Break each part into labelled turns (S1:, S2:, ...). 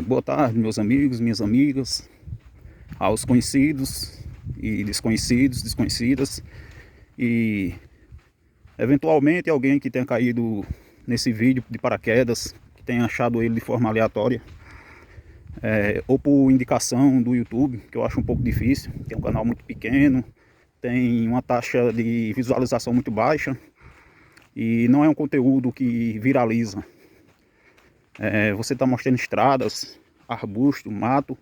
S1: Boa tarde, meus amigos, minhas amigas, aos conhecidos e desconhecidos, desconhecidas e eventualmente alguém que tenha caído nesse vídeo de paraquedas, que tenha achado ele de forma aleatória, ou por indicação do YouTube, que eu acho um pouco difícil, que é um canal muito pequeno, tem uma taxa de visualização muito baixa e não é um conteúdo que viraliza. Você está mostrando estradas, arbusto, mato,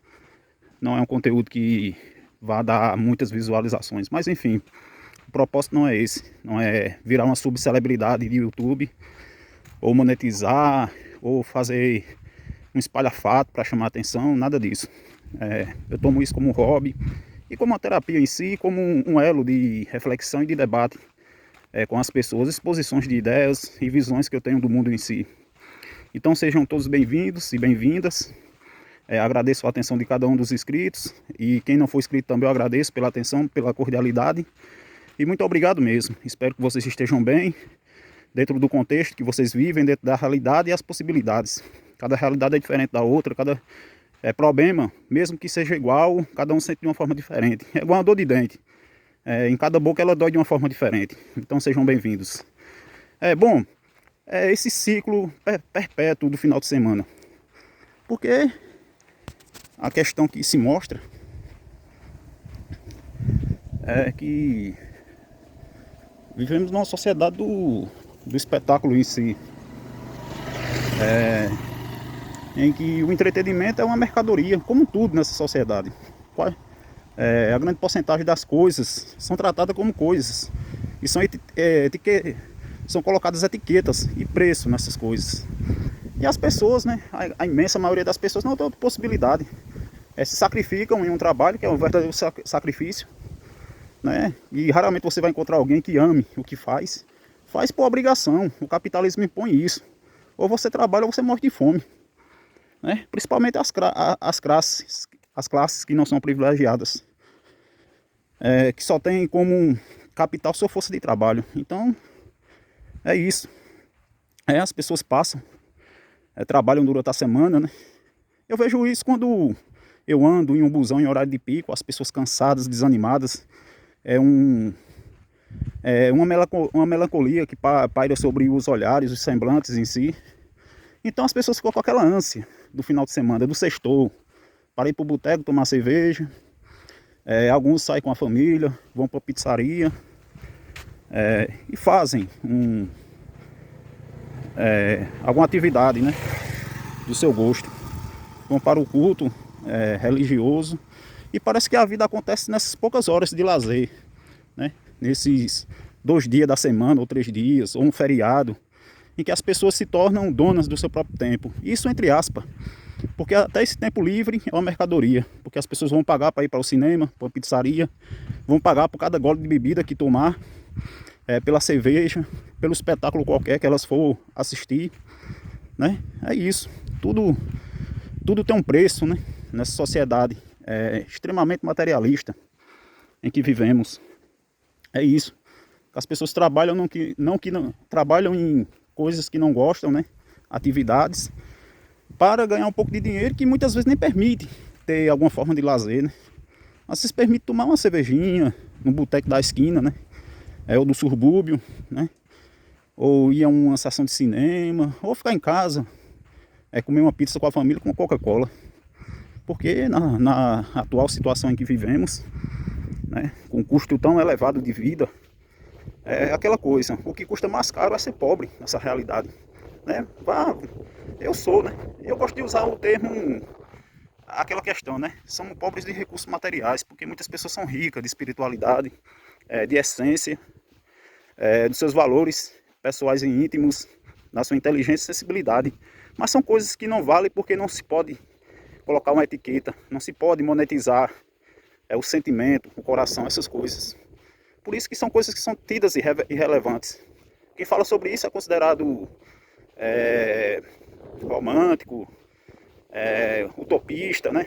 S1: não é um conteúdo que vá dar muitas visualizações, mas enfim, o propósito não é esse, não é virar uma subcelebridade de YouTube, ou monetizar, ou fazer um espalhafato para chamar atenção, nada disso. Eu tomo isso como um hobby e como uma terapia em si, como um elo de reflexão e de debate com as pessoas, exposições de ideias e visões que eu tenho do mundo em si. Então sejam todos bem-vindos e bem-vindas. Agradeço a atenção de cada um dos inscritos, e quem não for inscrito também eu agradeço pela atenção, pela cordialidade, e muito obrigado mesmo. Espero que vocês estejam bem, dentro do contexto que vocês vivem, dentro da realidade e as possibilidades. Cada realidade é diferente da outra, cada problema, mesmo que seja igual, cada um sente de uma forma diferente. É igual uma dor de dente, em cada boca ela dói de uma forma diferente. Então sejam bem-vindos. Esse ciclo perpétuo do final de semana, porque a questão que se mostra é que vivemos numa sociedade do espetáculo em si, em que o entretenimento é uma mercadoria, como tudo nessa sociedade. A grande porcentagem das coisas são tratadas como coisas, e são colocadas etiquetas e preço nessas coisas. E as pessoas, né, a imensa maioria das pessoas não tem outra possibilidade. Se sacrificam em um trabalho que é um verdadeiro sacrifício, né? E raramente você vai encontrar alguém que ame o que faz. Faz por obrigação, o capitalismo impõe isso. Ou você trabalha ou você morre de fome, né? Principalmente as classes que não são privilegiadas, que só tem como capital sua força de trabalho. Então é isso. As pessoas passam, trabalham durante a semana, né? Eu vejo isso quando eu ando em um busão em horário de pico, as pessoas cansadas, desanimadas. Uma melancolia que paira sobre os olhares, os semblantes em si. Então as pessoas ficam com aquela ânsia do final de semana, do sextou, para ir para o boteco tomar cerveja. Alguns saem com a família, vão para a pizzaria, e fazem alguma atividade, né, do seu gosto. Vão para o culto religioso, e parece que a vida acontece nessas poucas horas de lazer, né? Nesses 2 dias da semana, ou 3 dias, ou um feriado, em que as pessoas se tornam donas do seu próprio tempo. Isso entre aspas, porque até esse tempo livre é uma mercadoria, porque as pessoas vão pagar para ir para o cinema, para a pizzaria, vão pagar por cada gole de bebida que tomar, pela cerveja, pelo espetáculo qualquer que elas for assistir, né? É isso, tudo tem um preço, né? Nessa sociedade extremamente materialista em que vivemos. É isso. As pessoas trabalham não trabalham em coisas que não gostam, né? Atividades para ganhar um pouco de dinheiro, que muitas vezes nem permite ter alguma forma de lazer, né? Às vezes permite tomar uma cervejinha no boteco da esquina, né? Ou do subúrbio, né? Ou ir a uma sessão de cinema, ou ficar em casa, comer uma pizza com a família com Coca-Cola. Porque na atual situação em que vivemos, né, com um custo tão elevado de vida, é aquela coisa, o que custa mais caro é ser pobre nessa realidade, né? Eu gosto de usar o termo, aquela questão, né? Somos pobres de recursos materiais, porque muitas pessoas são ricas de espiritualidade, de essência, dos seus valores pessoais e íntimos, da sua inteligência e sensibilidade, mas são coisas que não valem porque não se pode colocar uma etiqueta, não se pode monetizar o sentimento, o coração, essas coisas. Por isso que são coisas que são tidas irrelevantes. Quem fala sobre isso é considerado romântico, utopista, né?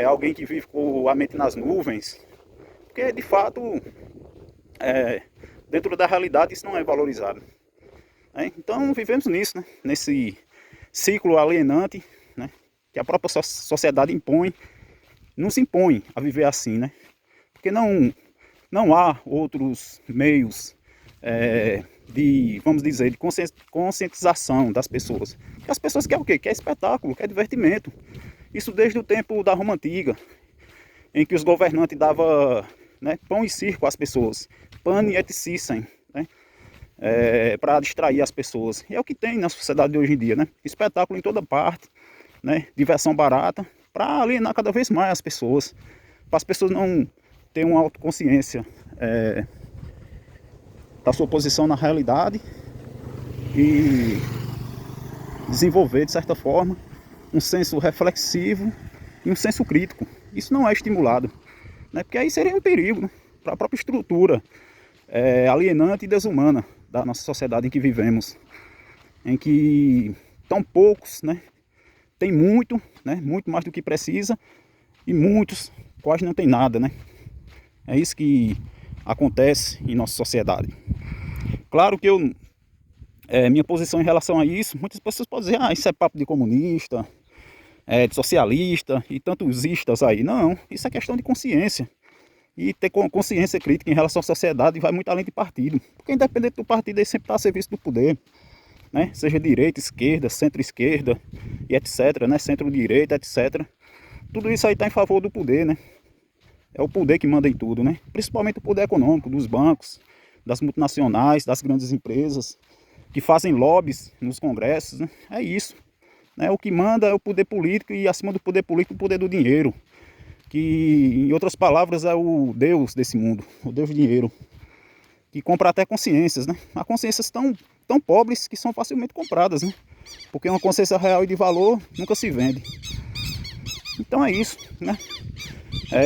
S1: Alguém que vive com a mente nas nuvens. Porque de fato, dentro da realidade, isso não é valorizado. Então vivemos nisso, né? Nesse ciclo alienante, que a própria sociedade impõe, nos impõe a viver assim, né? Porque não há outros meios vamos dizer, de conscientização das pessoas. Porque as pessoas querem o quê? Quer espetáculo, quer divertimento. Isso desde o tempo da Roma Antiga, em que os governantes davam, né, pão e circo às pessoas. Pane et circem, né? Para distrair as pessoas. E é o que tem na sociedade de hoje em dia, né? Espetáculo em toda parte, né? Diversão barata, para alienar cada vez mais as pessoas. Para as pessoas não terem uma autoconsciência da sua posição na realidade e desenvolver, de certa forma, um senso reflexivo e um senso crítico. Isso não é estimulado, né? Porque aí seria um perigo, né, para a própria estrutura alienante e desumana da nossa sociedade em que vivemos, em que tão poucos, né, tem muito, né, muito mais do que precisa, e muitos quase não tem nada, né? É isso que acontece em nossa sociedade. Claro que minha posição em relação a isso, muitas pessoas podem dizer, isso é papo de comunista, de socialista e tantos istas aí. Não, isso é questão de consciência. E ter consciência crítica em relação à sociedade vai muito além de partido. Porque independente do partido, ele sempre está a serviço do poder, né? Seja direita, esquerda, centro-esquerda e etc, né? Centro-direita, etc. Tudo isso aí está em favor do poder, né? É o poder que manda em tudo, né? Principalmente o poder econômico, dos bancos, das multinacionais, das grandes empresas, que fazem lobbies nos congressos, né? É isso, né? O que manda é o poder político e, acima do poder político, o poder do dinheiro. Que, em outras palavras, é o Deus desse mundo, o Deus do dinheiro, que compra até consciências, né? Há consciências tão pobres que são facilmente compradas, né? Porque uma consciência real e de valor nunca se vende. Então é isso, né?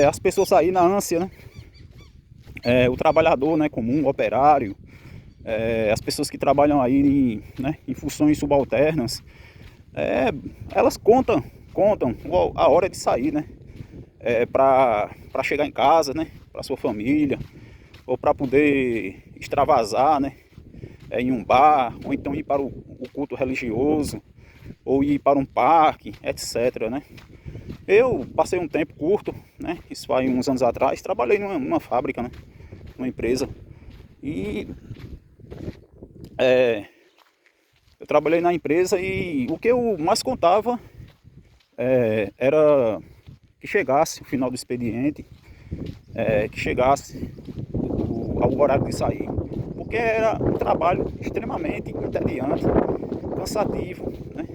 S1: As pessoas aí na ânsia, né? O trabalhador, né, comum, o operário, as pessoas que trabalham aí em funções subalternas, elas contam a hora de sair, né? Para chegar em casa, né, para sua família, ou para poder extravasar, né, em um bar, ou então ir para o culto religioso, ou ir para um parque, etc, né. Eu passei um tempo curto, né, isso faz uns anos atrás, trabalhei numa fábrica, né, numa empresa, e eu trabalhei na empresa e o que eu mais contava era que chegasse o final do expediente, que chegasse ao horário de sair, porque era um trabalho extremamente entediante, cansativo, né?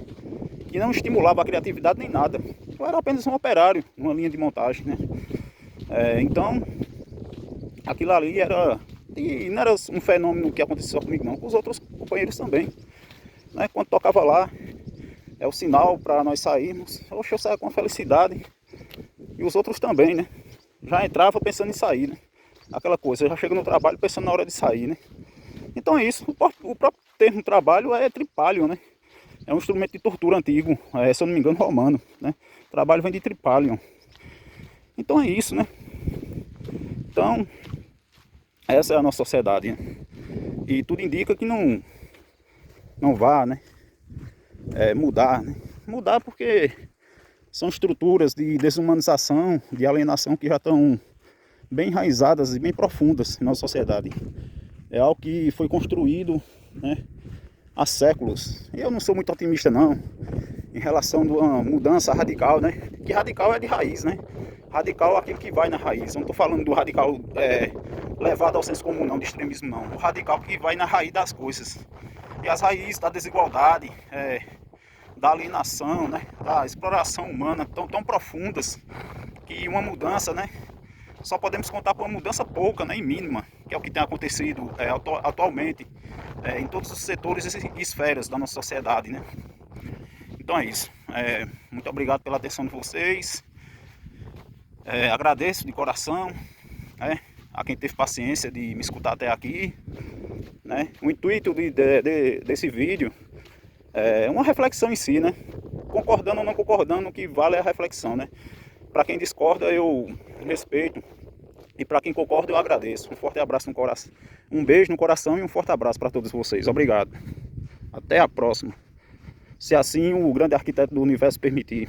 S1: Que não estimulava a criatividade nem nada. Eu era apenas um operário numa linha de montagem, né? Então, aquilo ali e não era um fenômeno que aconteceu comigo não, com os outros companheiros também, né? Quando tocava lá, é o sinal para nós sairmos. Oxe, eu saia com felicidade. E os outros também, né? Já entrava pensando em sair, né? Aquela coisa, já chega no trabalho pensando na hora de sair, né? Então é isso. O próprio termo trabalho é tripalium, né? É um instrumento de tortura antigo, se eu não me engano, romano, né? Trabalho vem de tripalium. Então é isso, né? Então, essa é a nossa sociedade, né? E tudo indica que não vá, né? Mudar, né? Mudar porque são estruturas de desumanização, de alienação que já estão bem enraizadas e bem profundas na nossa sociedade. É algo que foi construído, né, há séculos. E eu não sou muito otimista não em relação a uma mudança radical, né? Que radical é de raiz, né? Radical é aquilo que vai na raiz. Eu não estou falando do radical levado ao senso comum, não, de extremismo não. O radical que vai na raiz das coisas. E as raízes da desigualdade, da alienação, né, da exploração humana tão profundas que uma mudança, né, só podemos contar com uma mudança pouca, né, e mínima, que é o que tem acontecido atualmente em todos os setores e esferas da nossa sociedade, né. Então é isso. Muito obrigado pela atenção de vocês. Agradeço de coração, né, a quem teve paciência de me escutar até aqui, né. O intuito desse vídeo é uma reflexão em si, né? Concordando ou não concordando, o que vale é a reflexão, né? Para quem discorda, eu respeito. E para quem concorda, eu agradeço. Um forte abraço no coração. Um beijo no coração e um forte abraço para todos vocês. Obrigado. Até a próxima. Se assim o grande arquiteto do universo permitir.